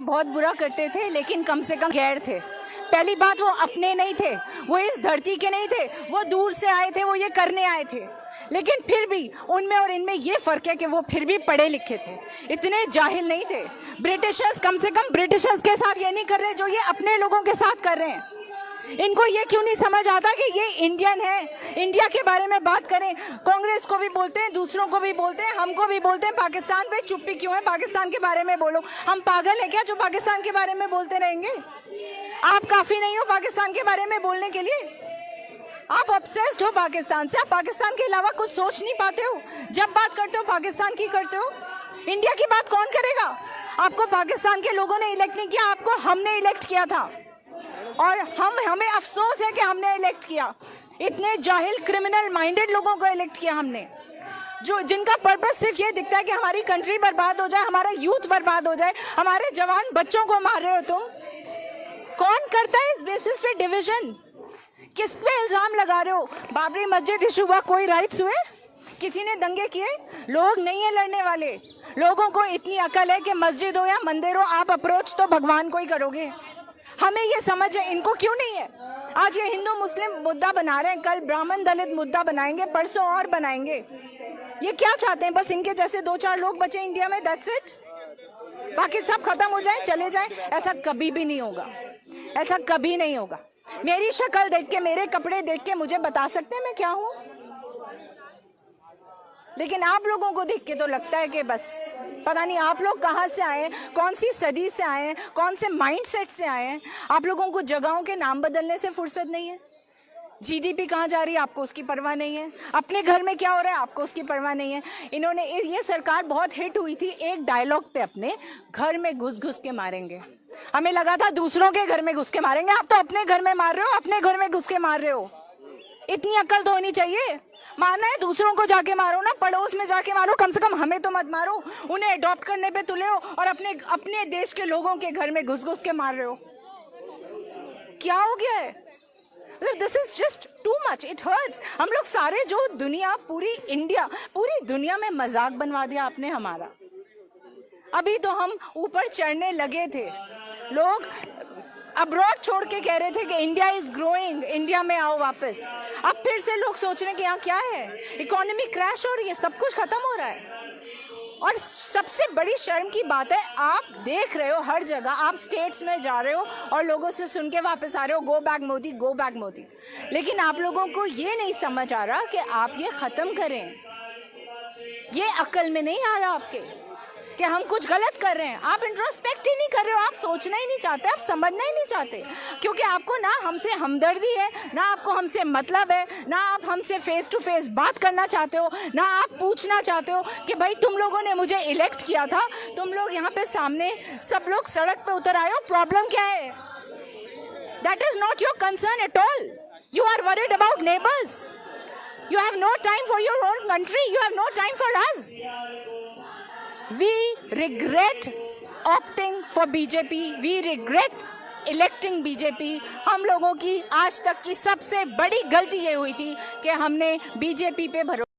बहुत बुरा करते थे, लेकिन कम से कम गैर थे। पहली बात, वो अपने नहीं थे, वो इस धरती के नहीं थे, वो दूर से आए थे, वो ये करने आए थे। लेकिन फिर भी उनमें और इनमें ये फर्क है कि वो फिर भी पढ़े लिखे थे, इतने जाहिल नहीं थे। ब्रिटिशर्स कम से कम ब्रिटिशर्स के साथ ये नहीं कर रहे जो ये अपने लोगों के साथ कर रहे हैं। इनको ये क्यों नहीं समझ आता कि ये इंडियन है, इंडिया के बारे में बात करें। कांग्रेस को भी बोलते हैं, दूसरों को भी बोलते हैं, हमको भी बोलते हैं पाकिस्तान पे चुप्पी क्यों है, पाकिस्तान के बारे में बोलो। हम पागल हैं क्या जो पाकिस्तान के बारे में बोलते रहेंगे? आप काफी नहीं हो पाकिस्तान के बारे में बोलने के लिए? आप ऑब्सेस्ड हो पाकिस्तान से, आप पाकिस्तान के अलावा कुछ सोच नहीं पाते हो। जब बात करते हो पाकिस्तान की करते हो। इंडिया की बात कौन करेगा? आपको पाकिस्तान के लोगों ने इलेक्ट नहीं किया, आपको हमने इलेक्ट किया था, और हमें अफसोस है कि हमने इलेक्ट किया। इतने जाहिल क्रिमिनल माइंडेड लोगों को इलेक्ट किया हमने, जो जिनका पर्पस सिर्फ ये दिखता है कि हमारी कंट्री बर्बाद हो जाए, हमारा यूथ बर्बाद हो जाए, हमारे जवान बच्चों को मार रहे हो तुम। कौन करता है इस बेसिस पे डिवीजन? किस पे इल्जाम लगा रहे हो? बाबरी मस्जिद इशू हुआ, कोई राइट्स हुए? किसी ने दंगे किए? लोग नहीं है लड़ने वाले। लोगों को इतनी अकल है कि मस्जिद हो या मंदिर हो, आप अप्रोच तो भगवान को ही करोगे। हमें ये समझ है, इनको क्यों नहीं है? आज ये हिंदू मुस्लिम मुद्दा बना रहे हैं, कल ब्राह्मण दलित मुद्दा बनाएंगे, परसों और बनाएंगे। ये क्या चाहते हैं? बस इनके जैसे 2-4 लोग बचे इंडिया में, दैट्स इट। बाकी सब खत्म हो जाए, चले जाए। ऐसा कभी भी नहीं होगा, ऐसा कभी नहीं होगा। मेरी शक्ल देख के, मेरे कपड़े देख के मुझे बता सकते हैं मैं क्या हूं, लेकिन आप लोगों को देख के तो लगता है कि बस पता नहीं आप लोग कहाँ से आए, कौन सी सदी से आए, कौन से माइंडसेट से आए हैं। आप लोगों को जगहों के नाम बदलने से फुर्सत नहीं है। जीडीपी कहाँ जा रही है आपको उसकी परवाह नहीं है। अपने घर में क्या हो रहा है आपको उसकी परवाह नहीं है। इन्होंने, ये सरकार बहुत हिट हुई थी एक डायलॉग पे, अपने घर में घुस घुस के मारेंगे। हमें लगा था दूसरों के घर में घुस के मारेंगे, आप तो अपने घर में मार रहे हो, अपने घर में घुस के मार रहे हो। इतनी अकल तो होनी चाहिए। मारना है दूसरों को जाके मारो ना, पड़ोस में जाके मारो, कम से कम हमें तो मत मारो। उन्हें अडॉप्ट करने पे तुले हो और अपने देश के लोगों के घर में घुस घुस के मार रहे हो। क्या हो गया है? This is just too much, it hurts. हम लोग सारे, जो दुनिया, पूरी इंडिया, पूरी दुनिया में मजाक बनवा दिया आपने हमारा। अभी तो हम ऊपर चढ़ने लगे थे, लोग अब्रॉड छोड़ के कह रहे थे कि इंडिया इज ग्रोइंग, इंडिया में आओ वापस। अब फिर से लोग सोच रहे हैं कि यहाँ क्या है, इकोनॉमी क्रैश हो रही है, सब कुछ खत्म हो रहा है। और सबसे बड़ी शर्म की बात है, आप देख रहे हो हर जगह, आप स्टेट्स में जा रहे हो और लोगों से सुन के वापस आ रहे हो, go back Modi, go back Modi. लेकिन आप लोगों को ये नहीं समझ आ रहा कि आप ये खत्म करें। ये अकल में नहीं आ रहा आपके कि हम कुछ गलत कर रहे हैं। आप इंट्रोस्पेक्ट ही नहीं कर रहे हो, आप सोचना ही नहीं चाहते, आप समझना ही नहीं चाहते, क्योंकि आपको ना हमसे हमदर्दी है, ना आपको हमसे मतलब है, ना आप हमसे फेस टू फेस बात करना चाहते हो, ना आप पूछना चाहते हो कि भाई तुम लोगों ने मुझे इलेक्ट किया था, तुम लोग यहाँ पे सामने सब लोग सड़क पे उतर आए हो, प्रॉब्लम क्या है? That is not your concern at all. You are worried about neighbours. You have no time for your own country, you have no time for us. We regret opting for BJP. We regret electing BJP. हम लोगों की आज तक की सबसे बड़ी गलती ये हुई थी कि हमने BJP पे भरोसा